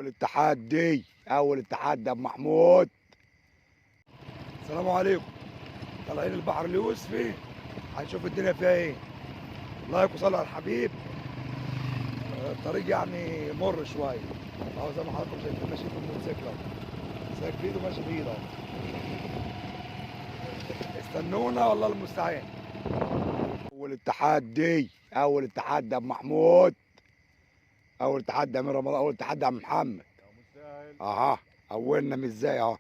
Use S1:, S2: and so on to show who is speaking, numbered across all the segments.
S1: اول التحدي اول التحدي يا ابو محمود. السلام عليكم. طالعين البحر اليوسفي، هنشوف الدنيا فيها ايه. لايك وصلوا على الحبيب. الطريق يعني مر شويه اهو، زي ما حضراتكم شايفين ماشيين بالموتوسيكل اهو، سايق بايده ماشي بايده اهو. استنونا والله المستعان. اول التحدي يا ابو محمود. اول تحدي يا امير رمضان، اول تحدي يا عم محمد. اها، اولنا مش ازاي اهو.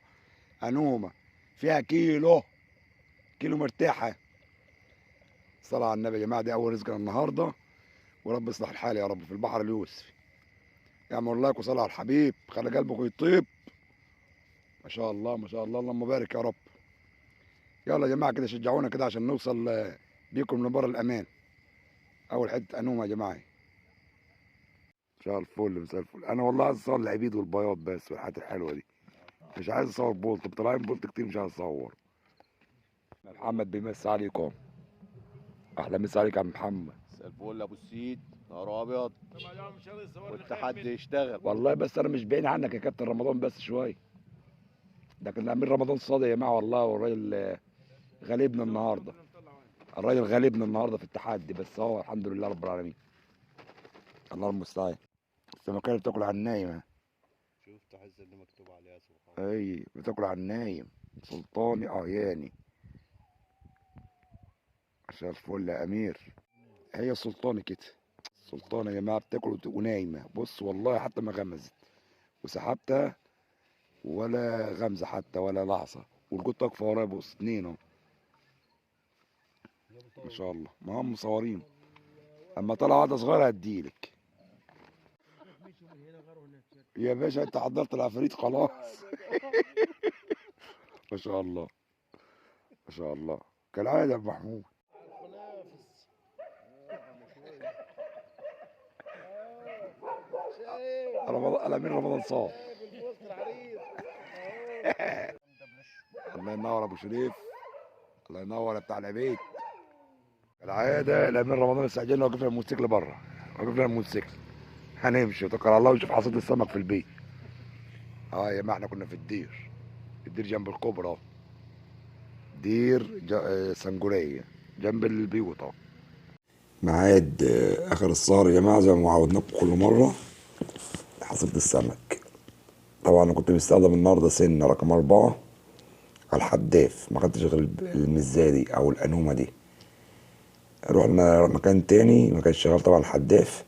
S1: انومه فيها كيلو مرتاحه. الصلاة على النبي يا جماعة، دي أول رزقنا النهاردة، ورب يصلح الحال يا رب في البحر اليوسفي. اعملوا لايك وصلوا على الحبيب، خلي قلبكم يطيب. ما شاء الله ما شاء الله، اللهم بارك يا رب. يلا يا جماعة كده شجعونا كده عشان نوصل بيكم لبر الأمان. أول حتة أنومة يا جماعة. مساء الفل مساء الفل. أنا والله عايز أصور العبيد والبياض بس والحاجات الحلوة دي، مش عايز أصور بولت، طالعين بولت كتير مش عايز أصور. محمد بيمسي عليكم. أحلى مسا عليك يا عم محمد.
S2: مساء الفل ابو السيد، نهار ابيض والتحدي يشتغل.
S1: والله بس أنا مش بعيد عنك يا كابتن رمضان بس شوية، لكن الأمير رمضان صادق يا جماعة والله، والراجل غالبنا النهارده. الراجل غالبنا النهارده في التحدي، بس هو الحمد لله رب العالمين. الله المستعان. السمكية اللي بتاكل على النايم.
S2: شوف تحس اللي مكتوب عليها سبحان الله.
S1: اي بتاكل على النايم. سلطاني اعياني. عشان الفل يا امير. هي سلطاني كده. سلطانة يا جماعة بتاكل ونايمة، بص والله حتى ما غمزت وسحبتها ولا غمزة حتى ولا لحظة، والجوت واقفة ورايا، بص اتنين اهو. ما شاء الله، ما هم مصورين. اما طلع واحدة صغيرة هديلك يا باشا، انت حضرت العفاريت خلاص. ما شاء الله ما شاء الله، كالعادة يا ابو محمود. رمضان الامير رمضان صار. الله ينور ابو شريف، الله ينور يا بتاع العبيد. كالعادة الامير رمضان استعجلنا، وقفنا الموتوسيكل بره، وقفنا الموتوسيكل هنمشي وتوكل على الله ونشوف حصيلة السمك في البيت. اه يا ما احنا كنا في الدير جنب الكوبرا اهو. سنجورية جنب البيوت اهو. ميعاد اخر السهر يا جماعه، زي ما عودناكم كل مره، حصيلة السمك. طبعا انا كنت مستخدم النهارده سن رقم 4 على الحداف، ما خدتش غير المزادي او الانومه دي. رحنا مكان تاني ما كانش شغال طبعا الحداف،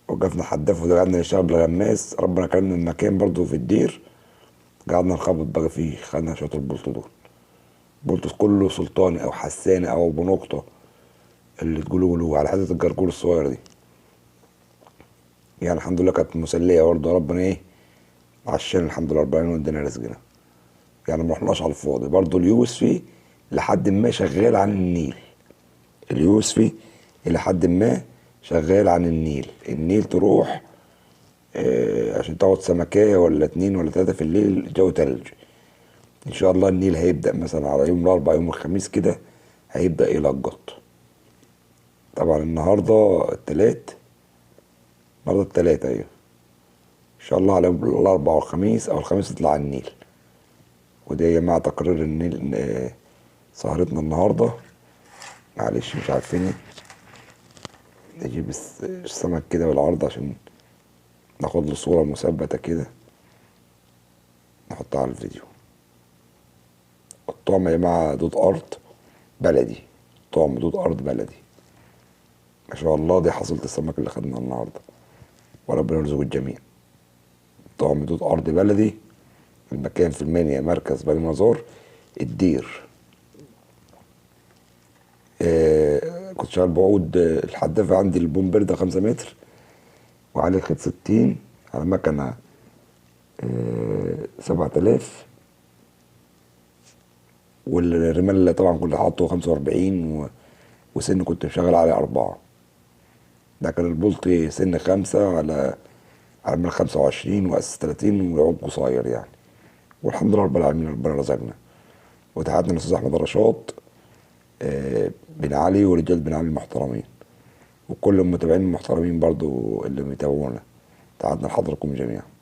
S1: وقفنا حداف وقعدنا نشتغل بالغماس. ربنا كرمنا المكان برضو في الدير، قعدنا نخبط بقى فيه، خدنا شويه البلطو دول. البلطو كله سلطاني او حساني او بنقطه، اللي تقولوا على حته الجرجول الصغيره دي. يعني الحمد لله كانت مسليه برضه، ربنا ايه عشان الحمد لله رب العالمين وادانا رزقنا. يعني ما رحناش على الفاضي. برضه اليوسفي لحد ما شغال عن النيل، اليوسفي الى حد ما شغال عن النيل تروح عشان تاخد سمكايه ولا 2 ولا 3 في الليل، الجو تلج. ان شاء الله النيل هيبدا مثلا على يوم الاربعاء يوم الخميس كده، هيبدا يلقط. طبعا النهارده التلات ايوه، ان شاء الله على يوم الاربعاء والخميس، او الخميس يطلع على النيل. ودي يا جماعه تقرير النيل سهرتنا النهارده. معلش مش عارفين نجيب السمك كده بالعرض عشان ناخد له صورة مثبتة كده نحطها على الفيديو. الطعم يا جماعة دود أرض بلدي، طعم دود أرض بلدي. ما شاء الله، دي حصيلة السمك اللي خدناها النهاردة، وربنا يرزق الجميع. طعم دود أرض بلدي. المكان في المنيا، مركز بني مزار، الدير. كنت شغال بعود الحدافة عندي البومبردا 5 متر، وعليه الخيط 60 على مكنة 7000، والرمال طبعا كنت حاطه 45 وسن كنت مشغل عليه 4. ده كان البلطي سن 5 على رمال 25 وأساس 30 وعود قصير يعني. والحمد لله رب العالمين ربنا رزقنا. وتحياتنا للأستاذ أحمد رشاد بن علي ورجال بن علي المحترمين، وكل المتابعين المحترمين برضو اللي بيتابعونا.
S3: تعدنا لحضركم جميعا.